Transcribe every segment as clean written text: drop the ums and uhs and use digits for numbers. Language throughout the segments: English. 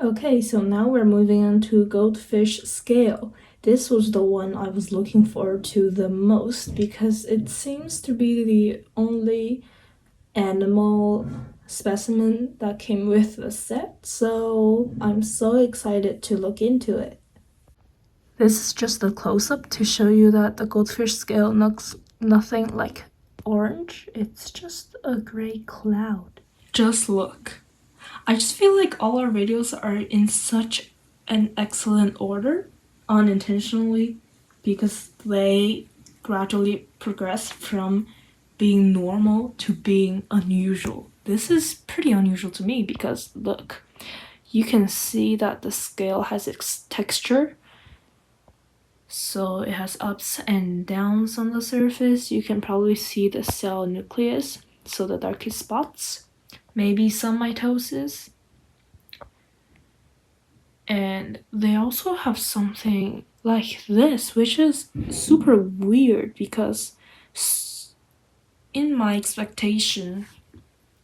Okay, so now we're moving on to goldfish scale. This was the one I was looking forward to the most because it seems to be the only animal specimen that came with the set, so I'm so excited to look into it. This is just a close-up to show you that the goldfish scale looks nothing like orange. It's just a gray cloud. Just look. I just feel like all our videos are in such an excellent order, unintentionally, because they gradually progress from being normal to being unusual. This is pretty unusual to me because look, you can see that the scale has its texture. So it has ups and downs on the surface. You can probably see the cell nucleus, so the darkest spots, maybe some mitosis. And they also have something like this, which is super weird because in my expectation,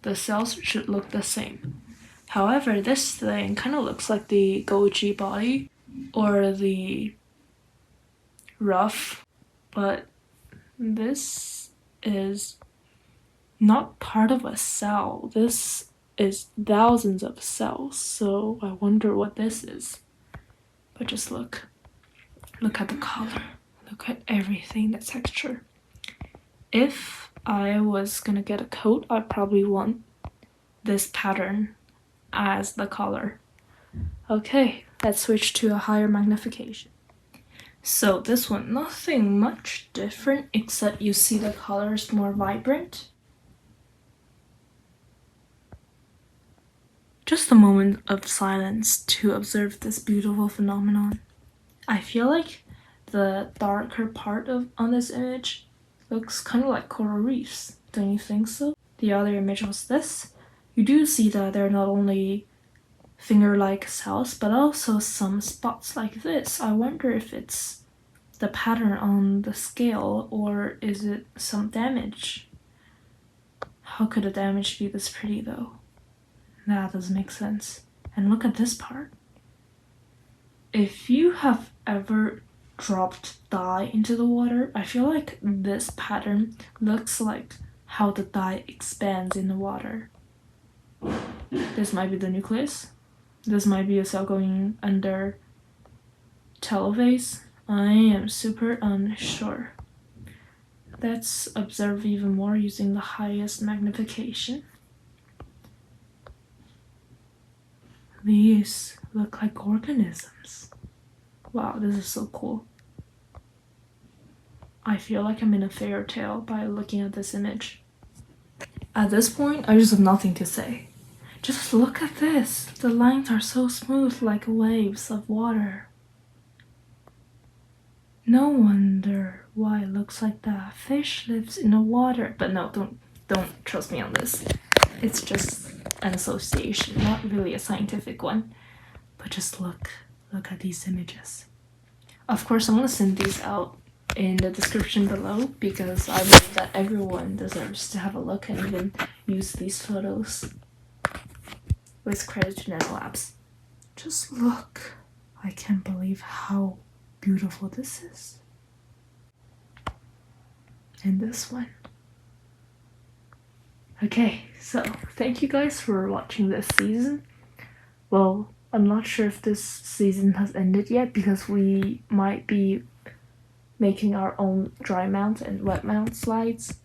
the cells should look the same. However, this thing kind of looks like the Goji body or the rough, but this is not part of a cell. This is thousands of cells, so I wonder what this is. But just look at the color, look at everything, the texture. If I was gonna get a coat, I'd probably want this pattern as the color. Okay, let's switch to a higher magnification. So this one, nothing much different except you see the colors more vibrant. Just a moment of silence to observe this beautiful phenomenon. I feel like the darker part on this image looks kind of like coral reefs, don't you think so? The other image was this. You do see that they're not only finger-like cells, but also some spots like this. I wonder if it's the pattern on the scale, or is it some damage? How could a damage be this pretty though? That doesn't make sense. And look at this part. If you have ever dropped dye into the water, I feel like this pattern looks like how the dye expands in the water. This might be the nucleus. This might be a cell going under telophase. I am super unsure. Let's observe even more using the highest magnification. These look like organisms. Wow, this is so cool. I feel like I'm in a fairy tale by looking at this image. At this point, I just have nothing to say. Just look at this. The lines are so smooth like waves of water. No wonder why it looks like that. Fish lives in the water. But no, don't trust me on this. It's just an association, not really a scientific one. But just look at these images. Of course, I'm gonna send these out in the description below because I believe that everyone deserves to have a look and even use these photos. With credit to Nano Labs. Just look. I can't believe how beautiful this is. And this one. Okay, so thank you guys for watching this season. Well, I'm not sure if this season has ended yet because we might be making our own dry mount and wet mount slides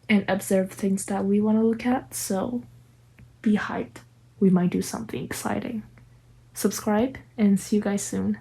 and observe things that we want to look at, so be hyped. We might do something exciting. Subscribe and see you guys soon.